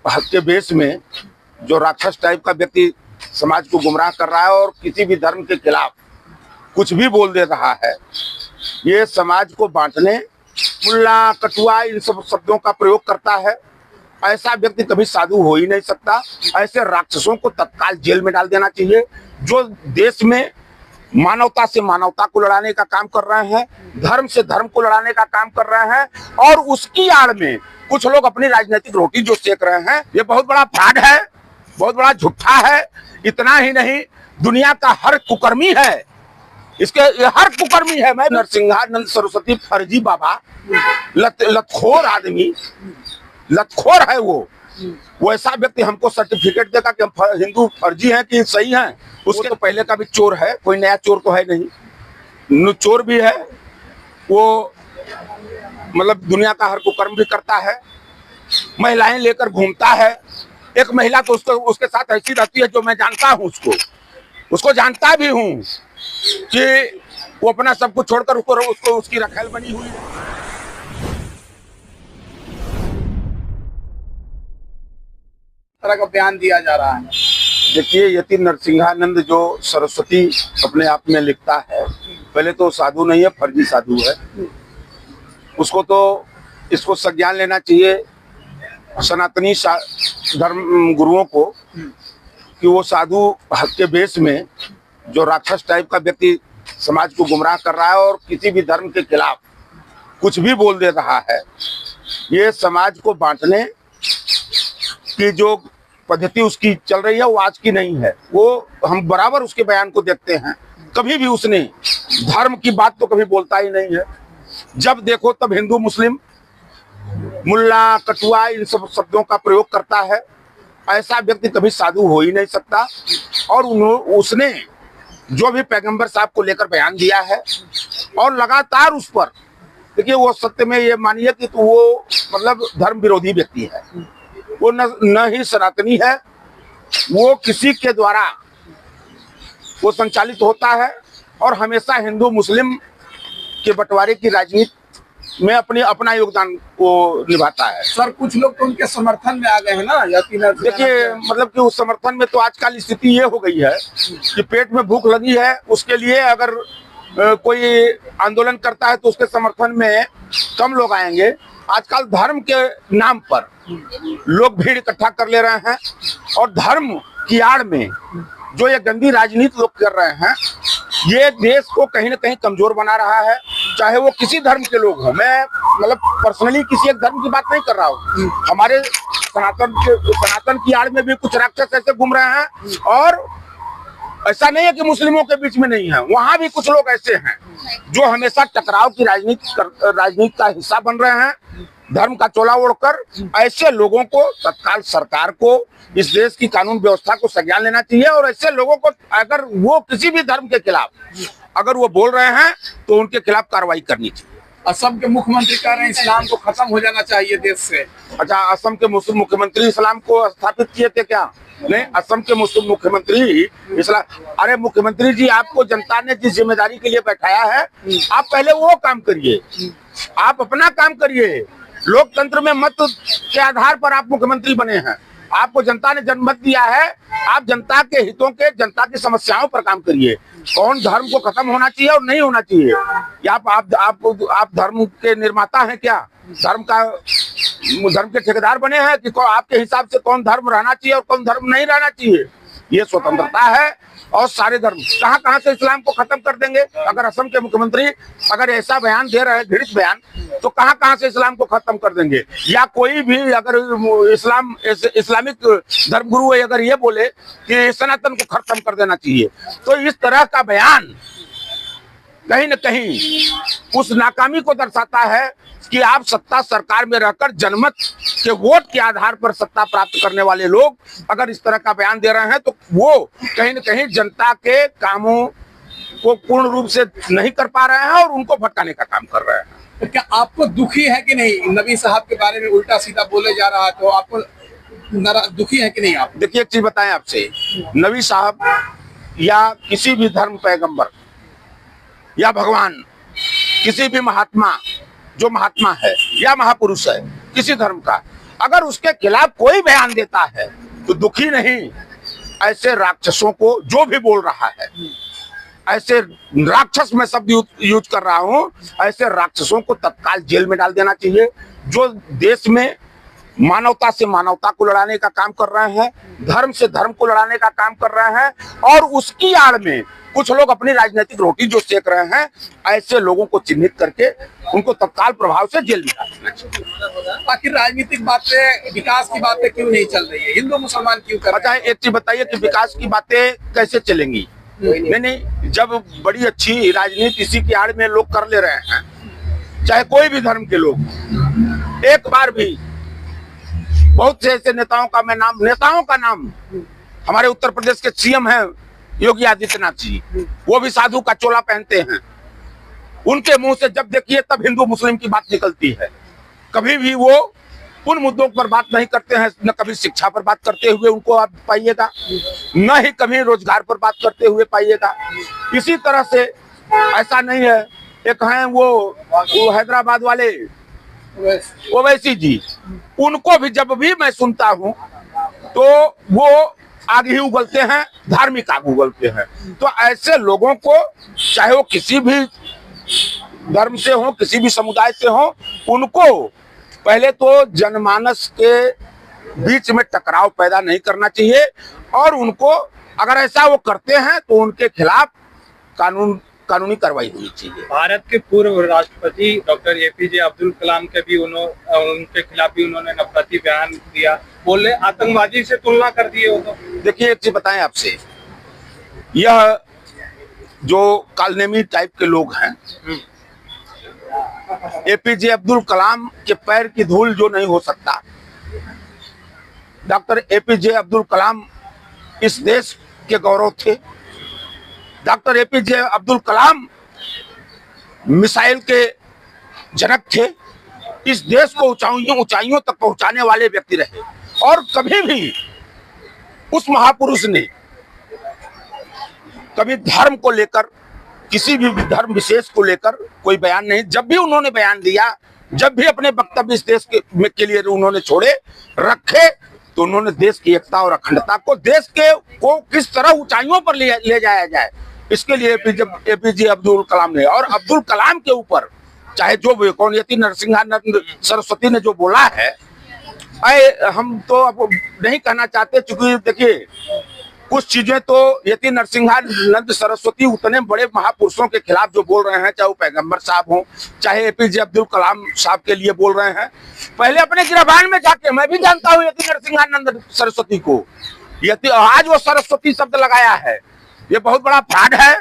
के बेस में जो राक्षस टाइप का व्यक्ति समाज को गुमराह कर रहा है और किसी भी धर्म के खिलाफ कुछ भी बोल दे रहा है, ये समाज को बांटने, मुल्ला, कटुआ, इन सब शब्दों का प्रयोग करता है। ऐसा व्यक्ति कभी साधु हो ही नहीं सकता। ऐसे राक्षसों को तत्काल जेल में डाल देना चाहिए, जो देश में मानवता से मानवता को लड़ाने का काम कर रहे हैं, धर्म से धर्म को लड़ाने का काम कर रहे हैं, और उसकी आड़ में कुछ लोग अपनी राजनीतिक रोटी जो सेक रहे हैं, ये बहुत बड़ा फ्रॉड है, बहुत बड़ा झूठा है। इतना ही नहीं, दुनिया का हर कुकर्मी है, इसके हर कुकर्मी है। मैं नरसिंहानंद सरस्वती फर्जी बाबा, लतखोर आदमी, लतखोर है वो ऐसा व्यक्ति हमको सर्टिफिकेट देगा कि हम हिंदू फर्जी हैं कि सही हैं। उसके तो पहले का भी चोर है, कोई नया चोर तो है नहीं, चोर भी है वो, मतलब दुनिया का हर कुकर्म भी करता है, महिलाएं लेकर घूमता है। एक महिला तो उसके साथ ऐसी रहती है जो मैं जानता हूँ, उसको जानता भी हूँ कि वो अपना सब कुछ छोड़कर उसको उसकी रखेल बनी हुई है। तरह का बयान दिया जा रहा है। देखिए, यति नरसिंहानंद जो सरस्वती अपने आप में लिखता है, पहले तो साधु नहीं है, फर्जी साधु है। उसको तो इसको संज्ञान लेना चाहिए सनातनी धर्म गुरुओं को कि वो साधु के बेस में जो राक्षस टाइप का व्यक्ति समाज को गुमराह कर रहा है और किसी भी धर्म के खिलाफ कुछ भी बोल दे रहा है, ये समाज को बांटने की जो पद्धति उसकी चल रही है वो आज की नहीं है। वो हम बराबर उसके बयान को देखते हैं, कभी भी उसने धर्म की बात तो कभी बोलता ही नहीं है। जब देखो तब हिंदू, मुस्लिम, मुल्ला, कटुआ, इन सब शब्दों का प्रयोग करता है। ऐसा व्यक्ति कभी साधु हो ही नहीं सकता। और उसने जो भी पैगंबर साहब को लेकर बयान दिया है और लगातार उस पर, देखिए वो सत्य में ये मानिए कि तो वो मतलब धर्म विरोधी व्यक्ति है। वो न ही सनातनी है, वो किसी के द्वारा वो संचालित होता है और हमेशा हिंदू मुस्लिम के बंटवारे की राजनीति में अपना योगदान वो निभाता है। सर, कुछ लोग तो उनके समर्थन में आ गए हैं ना। देखिए, मतलब कि उस समर्थन में तो आजकल स्थिति ये हो गई है कि पेट में भूख लगी है, उसके लिए अगर कोई आंदोलन करता है तो उसके समर्थन में कम लोग आएंगे। आजकल धर्म के नाम पर लोग भीड़ इकट्ठा कर ले रहे हैं और धर्म की आड़ में जो ये गंदी राजनीति लोग कर रहे हैं, ये देश को कहीं ना कहीं कमजोर बना रहा है। चाहे वो किसी धर्म के लोग हों, मैं मतलब पर्सनली किसी एक धर्म की बात नहीं कर रहा हूँ। हमारे सनातन की आड़ में भी कुछ राक्षस ऐसे घूम रहे हैं, और ऐसा नहीं है कि मुस्लिमों के बीच में नहीं है, वहां भी कुछ लोग ऐसे हैं जो हमेशा टकराव की राजनीति का हिस्सा बन रहे हैं, धर्म का चोला ओढ़कर। ऐसे लोगों को तत्काल सरकार को इस देश की कानून व्यवस्था को संज्ञान लेना चाहिए, और ऐसे लोगों को अगर वो किसी भी धर्म के खिलाफ अगर वो बोल रहे हैं तो उनके खिलाफ कार्रवाई करनी चाहिए। असम के मुख्यमंत्री कह रहे हैं इस्लाम को खत्म हो जाना चाहिए देश से। अच्छा, असम के मुख्यमंत्री इस्लाम को स्थापित किए थे क्या? नहीं, असम के मुस्लिम मुख्यमंत्री इस्लाम। अरे मुख्यमंत्री जी, आपको जनता ने जिस जिम्मेदारी के लिए बैठाया है, आप पहले वो काम करिए, आप अपना काम करिए। लोकतंत्र में मत के आधार पर आप मुख्यमंत्री बने हैं, आपको जनता ने जनमत दिया है, आप जनता के हितों के, जनता की समस्याओं पर काम करिए। कौन धर्म को खत्म होना चाहिए और नहीं होना चाहिए, या आप धर्म के निर्माता हैं क्या? धर्म के ठेकेदार बने हैं कि आपके हिसाब से कौन धर्म रहना चाहिए और कौन धर्म नहीं रहना चाहिए? ये स्वतंत्रता है। और सारे धर्म कहाँ से इस्लाम को खत्म कर देंगे? अगर असम के मुख्यमंत्री अगर ऐसा बयान दे रहे हैं, घृणित बयान, तो कहाँ से इस्लाम को खत्म कर देंगे? या कोई भी अगर इस्लामिक धर्मगुरु अगर ये बोले कि सनातन को खत्म कर देना चाहिए, तो इस तरह का बयान कहीं न कहीं उस नाकामी को दर्शाता है कि आप सत्ता सरकार में रहकर जनमत के वोट के आधार पर सत्ता प्राप्त करने वाले लोग अगर इस तरह का बयान दे रहे हैं, तो वो कहीं न कहीं जनता के कामों को पूर्ण रूप से नहीं कर पा रहे हैं और उनको भटकाने का काम कर रहे हैं। तो क्या आपको दुखी है कि नहीं? नबी साहब के बारे में उल्टा सीधा बोले जा रहा है, तो आपको दुखी है कि नहीं? आप देखिए, एक चीज बताएं आपसे, नबी साहब या किसी भी धर्म पैगंबर या भगवान, किसी भी महात्मा जो महात्मा है या महापुरुष है किसी धर्म का, अगर उसके खिलाफ कोई बयान देता है तो दुखी नहीं, ऐसे राक्षसों को, जो भी बोल रहा है, ऐसे राक्षस में शब्द यूज कर रहा हूं, ऐसे राक्षसों को तत्काल जेल में डाल देना चाहिए, जो देश में मानवता से मानवता को लड़ाने का काम कर रहे हैं, धर्म से धर्म को लड़ाने का काम कर रहे हैं, और उसकी आड़ में कुछ लोग अपनी राजनीतिक रोटी जो सेक रहे हैं, ऐसे लोगों को चिन्हित करके उनको तत्काल प्रभाव से जेल में डाल देना चाहिए। आखिर राजनीतिक बातें, विकास की बातें क्यों नहीं चल रही है? हिंदू मुसलमान क्यों कर रहे अच्छा, एक चीज बताइए कि विकास की बातें कैसे चलेंगी? नहीं, जब बड़ी अच्छी राजनीति इसी की आड़ में लोग कर ले रहे हैं, चाहे कोई भी धर्म के लोग, एक बार भी बहुत से ऐसे नेताओं का नाम हमारे उत्तर प्रदेश के सीएम हैं योगी आदित्यनाथ जी, वो भी साधु का चोला पहनते हैं, उनके मुंह से जब देखिए तब हिंदू मुस्लिम की बात निकलती है। कभी भी वो उन मुद्दों पर बात नहीं करते हैं, न कभी शिक्षा पर बात करते हुए उनको आप पाइएगा, न ही कभी रोजगार पर बात करते हुए पाइएगा। इसी तरह से ऐसा नहीं है, एक हैं वो हैदराबाद वाले ओवैसी जी, उनको भी जब भी मैं सुनता हूं तो वो आग ही उगलते हैं, धार्मिक आग उगलते हैं। तो ऐसे लोगों को, चाहे वो किसी भी धर्म से हो, किसी भी समुदाय से हो, उनको पहले तो जनमानस के बीच में टकराव पैदा नहीं करना चाहिए, और उनको अगर ऐसा वो करते हैं तो उनके खिलाफ कानूनी कार्रवाई होनी चाहिए। भारत के पूर्व राष्ट्रपति डॉक्टर एपीजे अब्दुल कलाम के भी उनके खिलाफ भी उन्होंने नफरती बयान दिया, बोले आतंकवादी से तुलना कर दिए हो। तो देखिए, एक चीज बताएं आपसे, यह जो कालनेमी टाइप के लोग हैं, एपीजे अब्दुल कलाम के पैर की धूल जो नहीं हो सकता, डॉक्टर एपीजे अब्दुल कलाम इस देश के गौरव थे। Doctor APJ Abdul Kalam missile के जनक थे, इस देश को ऊंचाइयों तक पहुंचाने वाले व्यक्ति रहे, और कभी भी उस महापुरुष ने कभी धर्म को लेकर, किसी भी धर्म विशेष को लेकर कोई बयान नहीं, जब भी उन्होंने बयान दिया, जब भी अपने वक्तव्य इस देश के लिए उन्होंने छोड़े रखे, तो उन्होंने देश की एकता और अखंडता को, देश को किस तरह ऊंचाइयों पर ले जाया जाए, इसके लिए एपीजे अब्दुल कलाम ने, और अब्दुल कलाम के ऊपर चाहे जो भी कौन, यति नरसिंहानंद सरस्वती ने जो बोला है, हम तो अब नहीं कहना चाहते, चूंकि देखिए कुछ चीजें तो यति नरसिंहानंद सरस्वती उतने बड़े महापुरुषों के खिलाफ जो बोल रहे हैं, चाहे वो पैगंबर साहब हो, चाहे एपीजे अब्दुल कलाम साहब के लिए बोल रहे हैं, पहले अपने गिरबान में जाके, मैं भी जानता हूँ यति नरसिंहानंद सरस्वती को, आज वो सरस्वती शब्द लगाया है, ये बहुत बड़ा फ्रॉड है,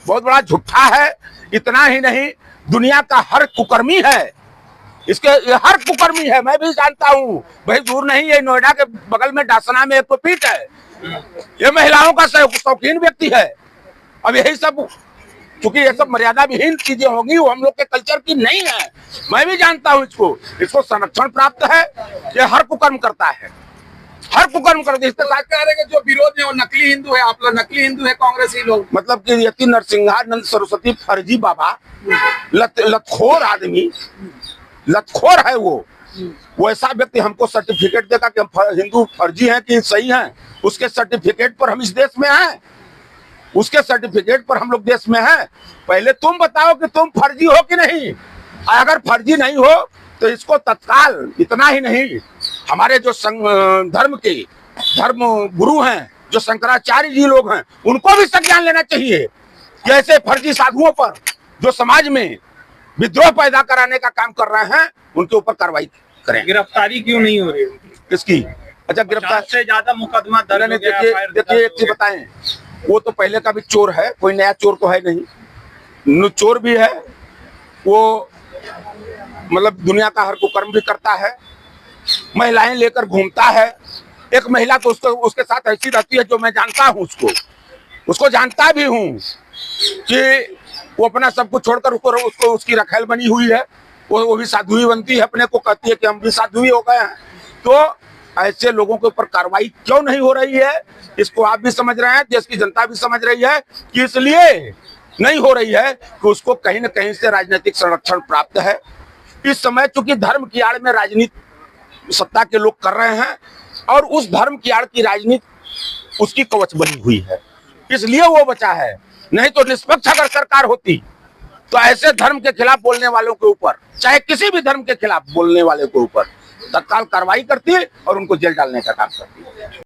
बहुत बड़ा झूठा है। इतना ही नहीं, दुनिया का हर कुकर्मी है, इसके हर कुकर्मी है, मैं भी जानता हूँ, भाई दूर नहीं, ये नोएडा के बगल में डासना में एक तो पीठ है, ये महिलाओं का शौकीन व्यक्ति है। अब यही सब, चूंकि ये सब मर्यादा विहीन चीजें होंगी, वो हम लोग के कल्चर की नहीं है, मैं भी जानता हूँ इसको संरक्षण प्राप्त है, ये हर कुकर्म करता है, हर कुकर्म कर दी। जो विरोध है वो नकली हिंदू है, आप लोग नकली हिंदू है, कांग्रेसी लोग, मतलब कि यति नरसिंहानंद सरस्वती फर्जी बाबा, लतखोर आदमी, लतखोर है वो ऐसा व्यक्ति हमको सर्टिफिकेट देगा कि हम हिंदू फर्जी हैं कि सही हैं, उसके सर्टिफिकेट पर हम इस देश में हैं, उसके सर्टिफिकेट पर हम लोग देश में हैं। पहले तुम बताओ कि तुम फर्जी हो कि नहीं, अगर फर्जी नहीं हो तो इसको तत्काल, इतना ही नहीं, हमारे जो धर्म गुरु हैं, जो शंकराचार्य जी लोग हैं, उनको भी संज्ञान लेना चाहिए कि ऐसे फर्जी साधुओं पर जो समाज में विद्रोह पैदा कराने का काम कर रहे हैं, उनके ऊपर कार्रवाई करें। गिरफ्तारी क्यों नहीं हो रही किसकी? अच्छा, गिरफ्तार से ज्यादा मुकदमा दर्ज हो गया। देखिए एक चीज बताएं, वो तो पहले का भी चोर है, कोई नया चोर तो है नहीं, चोर भी है वो, मतलब दुनिया का हर कुकर्म भी करता है, महिलाएं लेकर घूमता है। एक महिला तो उसके साथ ऐसी रहती है जो मैं जानता हूँ, उसको जानता भी हूँ कि वो अपना सब कुछ छोड़कर उसको उसकी रखेल बनी हुई है, वो भी साधु ही बनती है, अपने को कहती है कि हम भी साधु ही हो गए हैं। तो ऐसे लोगों के ऊपर कार्रवाई क्यों नहीं हो रही है, इसको आप भी समझ रहे हैं, देश की जनता भी समझ रही है कि इसलिए नहीं हो रही है कि उसको कहीं न कहीं से राजनीतिक संरक्षण प्राप्त है। इस समय चूंकि धर्म की आड़ में राजनीति सत्ता के लोग कर रहे हैं और उस धर्म की आड़ की राजनीति उसकी कवच बनी हुई है, इसलिए वो बचा है। नहीं तो निष्पक्ष अगर सरकार होती तो ऐसे धर्म के खिलाफ बोलने वालों के ऊपर, चाहे किसी भी धर्म के खिलाफ बोलने वाले के ऊपर तत्काल कार्रवाई करती और उनको जेल डालने का काम करती।